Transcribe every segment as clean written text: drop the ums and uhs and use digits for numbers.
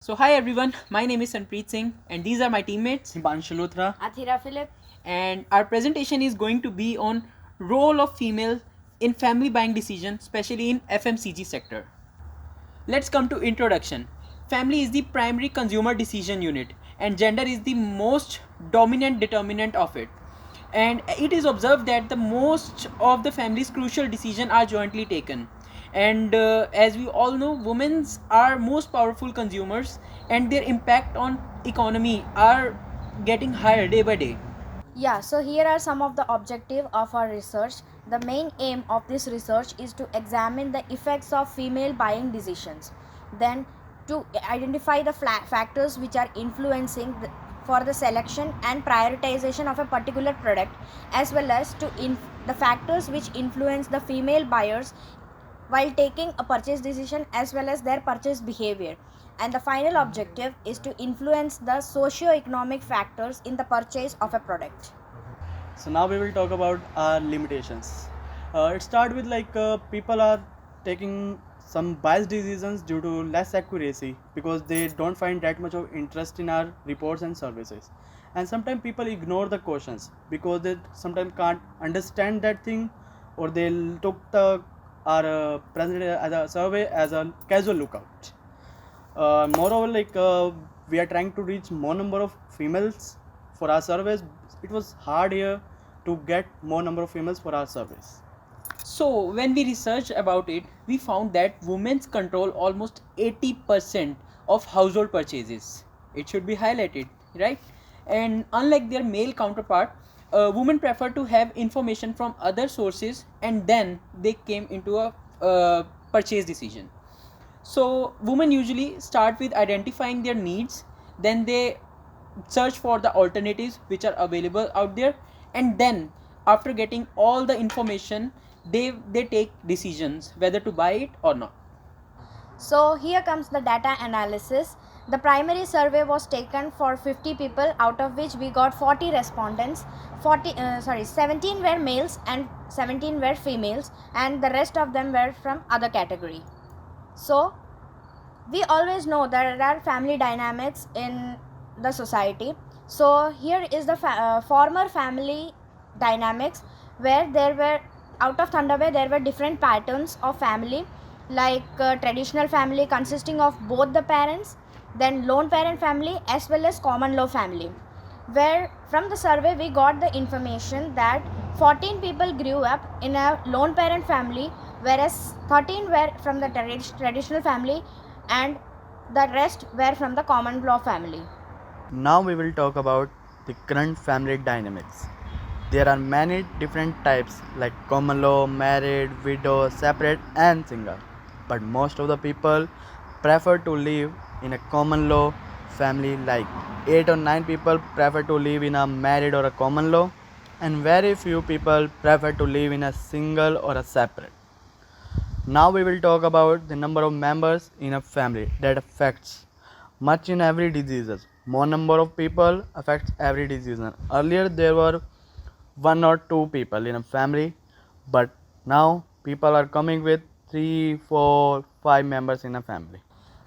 So hi everyone, my name is Sanpreet Singh and these are my teammates Himanshu Luthra. Athira Philip. and our presentation is going to be on role of female in family buying decision, especially in FMCG sector. Let's come to introduction. Family is the primary consumer decision unit and gender is the most dominant determinant of it. And it is observed that the most of the family's crucial decisions are jointly taken. And as we all know, women are most powerful consumers and their impact on economy are getting higher day by day. Yeah, so here are some of the objective of our research. The main aim of this research is to examine the effects of female buying decisions. Then to identify the factors which are influencing for the selection and prioritization of a particular product, as well as to the factors which influence the female buyers while taking a purchase decision as well as their purchase behavior. And the final objective is to influence the socio-economic factors in the purchase of a product. So now we will talk about our limitations. It start with people are taking some biased decisions due to less accuracy because they don't find that much of interest in our reports and services. And sometimes people ignore the questions because they sometimes can't understand that thing, or they took the our presented as a survey as a casual lookout. Moreover, we are trying to reach more number of females for our surveys. It was hard here to get more number of females for our surveys. So when we researched about it, we found that women control almost 80% of household purchases. It should be highlighted, right? And unlike their male counterpart, women prefer to have information from other sources and then they came into a purchase decision. So women usually start with identifying their needs, then they search for the alternatives which are available out there, and then after getting all the information, they take decisions whether to buy it or not. So here comes the data analysis. The primary survey was taken for 50 people, out of which we got 40 respondents. 17 were males and 17 were females, and the rest of them were from other category. So we always know there are family dynamics in the society. So here is the former family dynamics, where there were, out of Thunder Bay, there were different patterns of family, like traditional family consisting of both the parents, then lone parent family as well as common law family, where from the survey we got the information that 14 people grew up in a lone parent family, whereas 13 were from the traditional family and the rest were from the common law family. Now we will talk about the current family dynamics. There are many different types like common law, married, widow, separate, and single. But most of the people prefer to live in a common law family, like 8 or 9 people prefer to live in a married or a common law, and very few people prefer to live in a single or a separate. Now we will talk about the number of members in a family that affects much in every diseases. More number of people affects every disease. Earlier there were one or two people in a family, but now people are coming with 3, 4, 5 members in a family.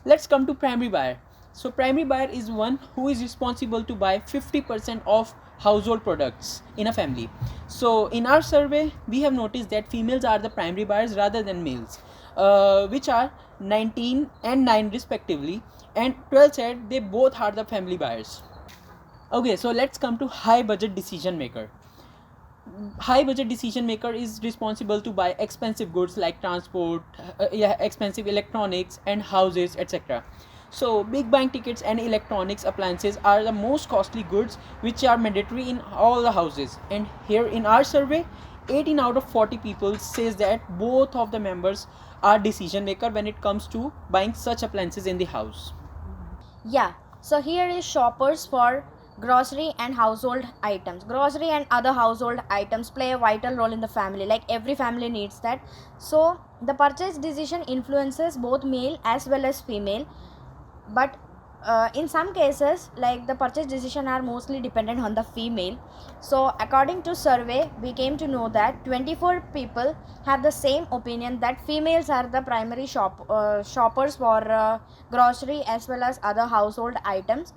Let's come to primary buyer. So primary buyer is one who is responsible to buy 50% of household products in a family. So in our survey, we have noticed that females are the primary buyers rather than males, which are 19 and 9 respectively, and 12 said they both are the family buyers. Okay, so let's come to high budget decision maker. High budget decision maker is responsible to buy expensive goods like transport, expensive electronics and houses, etc. So big buying tickets and electronics appliances are the most costly goods which are mandatory in all the houses. And here in our survey, 18 out of 40 people says that both of the members are decision maker when it comes to buying such appliances in the house. Yeah, so here is shoppers for grocery and household items. Grocery and other household items play a vital role in the family, like every family needs that. So the purchase decision influences both male as well as female, but in some cases, like the purchase decision are mostly dependent on the female. So according to survey, we came to know that 24 people have the same opinion that females are the primary shoppers for grocery as well as other household items,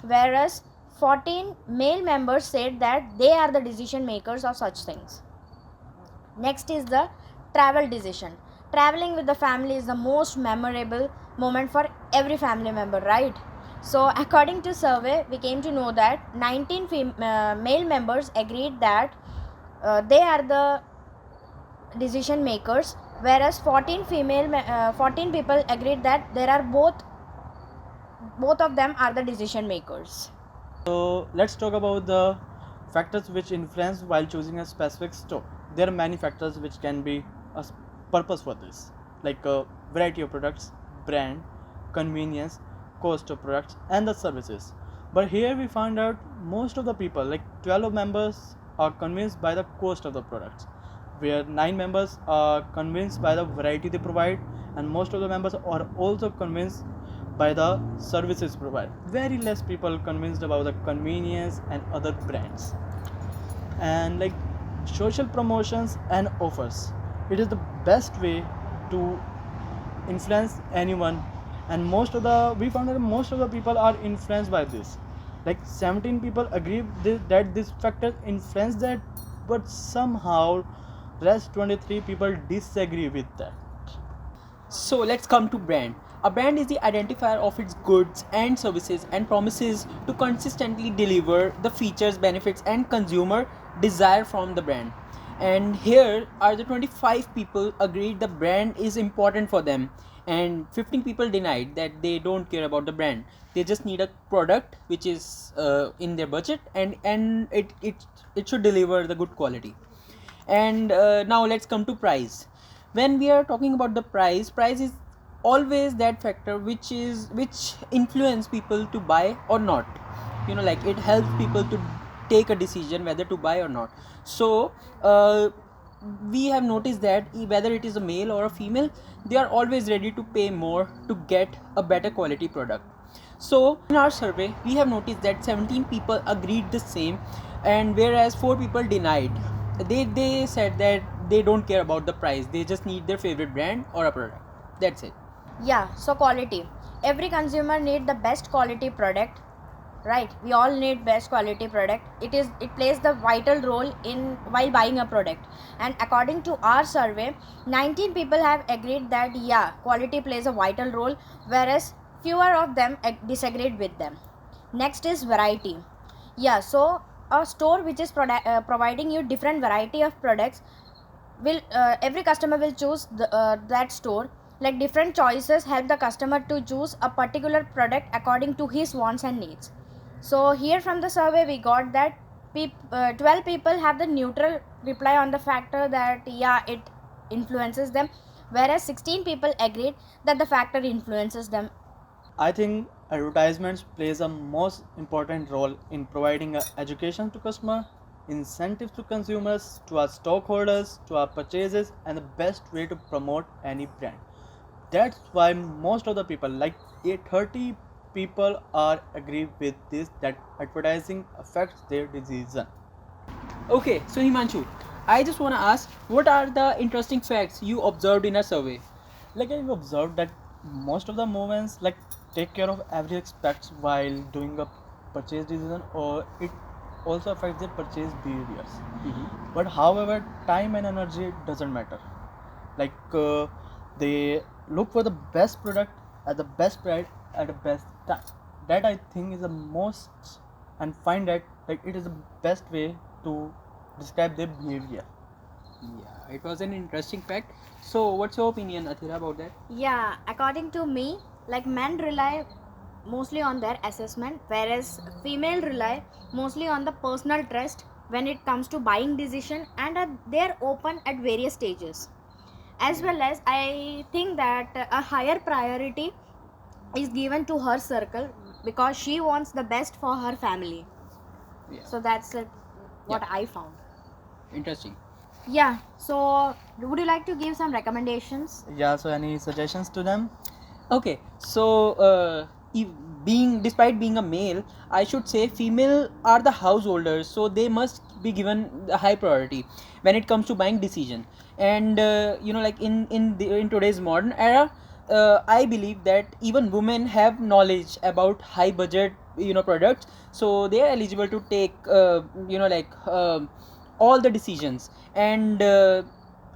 whereas 14 male members said that they are the decision makers of such things. Next is the travel decision. Traveling with the family is the most memorable moment for every family member, right? So according to survey, we came to know that 19 male members agreed that they are the decision makers, whereas 14 people agreed that there are both of them are the decision makers. So let's talk about the factors which influence while choosing a specific store. There are many factors which can be a purpose for this, like variety of products, brand, convenience, cost of products, and the services. But here we found out most of the people, like 12 members, are convinced by the cost of the products, where 9 members are convinced by the variety they provide, and most of the members are also convinced by the services provided. Very less people convinced about the convenience and other brands. And like social promotions and offers, it is the best way to influence anyone. And we found that most of the people are influenced by this. Like 17 people agree that this factor influence that, but somehow rest 23 people disagree with that. So let's come to brand. A brand is the identifier of its goods and services and promises to consistently deliver the features, benefits, and consumer desire from the brand. And here are the 25 people agreed the brand is important for them, and 15 people denied that they don't care about the brand. They just need a product which is in their budget, and it should deliver the good quality. And now let's come to price. When we are talking about the price is always that factor which influence people to buy or not. Like it helps people to take a decision whether to buy or not. So we have noticed that whether it is a male or a female, they are always ready to pay more to get a better quality product. So in our survey, we have noticed that 17 people agreed the same, and whereas 4 people denied. They said that they don't care about the price, they just need their favorite brand or a product. That's it. Yeah, so quality. Every consumer need the best quality product, right? We all need best quality product. It plays the vital role in while buying a product. And according to our survey, 19 people have agreed that yeah, quality plays a vital role, whereas fewer of them disagreed with them. Next is variety. Yeah, so a store which is providing you different variety of products will every customer will choose that store. Like different choices help the customer to choose a particular product according to his wants and needs. So here from the survey we got that 12 people have the neutral reply on the factor that yeah, it influences them, whereas 16 people agreed that the factor influences them. I think advertisements plays a most important role in providing education to customer, incentives to consumers, to our stockholders, to our purchases, and the best way to promote any brand. That's why most of the people, like 30 people, are agree with this, that advertising affects their decision. Okay, so Himanshu, I just want to ask, what are the interesting facts you observed in a survey? Like I've observed that most of the movements like take care of every aspects while doing a purchase decision, or it also affects their purchase behaviors. But however, time and energy doesn't matter. Like they look for the best product at the best price at the best time. That I think is the most, and find that like it is the best way to describe their behavior. Yeah, it was an interesting fact. So what's your opinion, Athira, about that? Yeah, according to me, like men rely mostly on their assessment, whereas female rely mostly on the personal trust when it comes to buying decision, and they're open at various stages. As well as I think that a higher priority is given to her circle because she wants the best for her family. Yeah. So that's what Yeah. I found. Interesting. Yeah, so would you like to give some recommendations? Yeah, so any suggestions to them? Okay, so despite being a male, I should say female are the householders, so they must be given the high priority when it comes to buying decision. And like in today's modern era, I believe that even women have knowledge about high budget products, so they are eligible to take all the decisions. And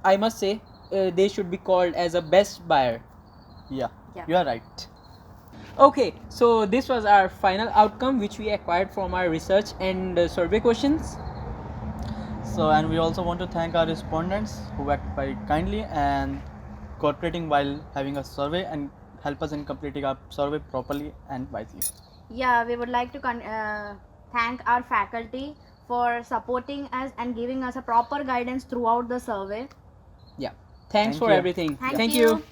I must say they should be called as a best buyer. Yeah, Yeah. you are right. Okay, so this was our final outcome which we acquired from our research and survey questions. So, and we also want to thank our respondents who acted very kindly and cooperating while having a survey and help us in completing our survey properly and wisely. Yeah, we would like to thank our faculty for supporting us and giving us a proper guidance throughout the survey. Yeah, thanks Thank for you. everything. Thank you.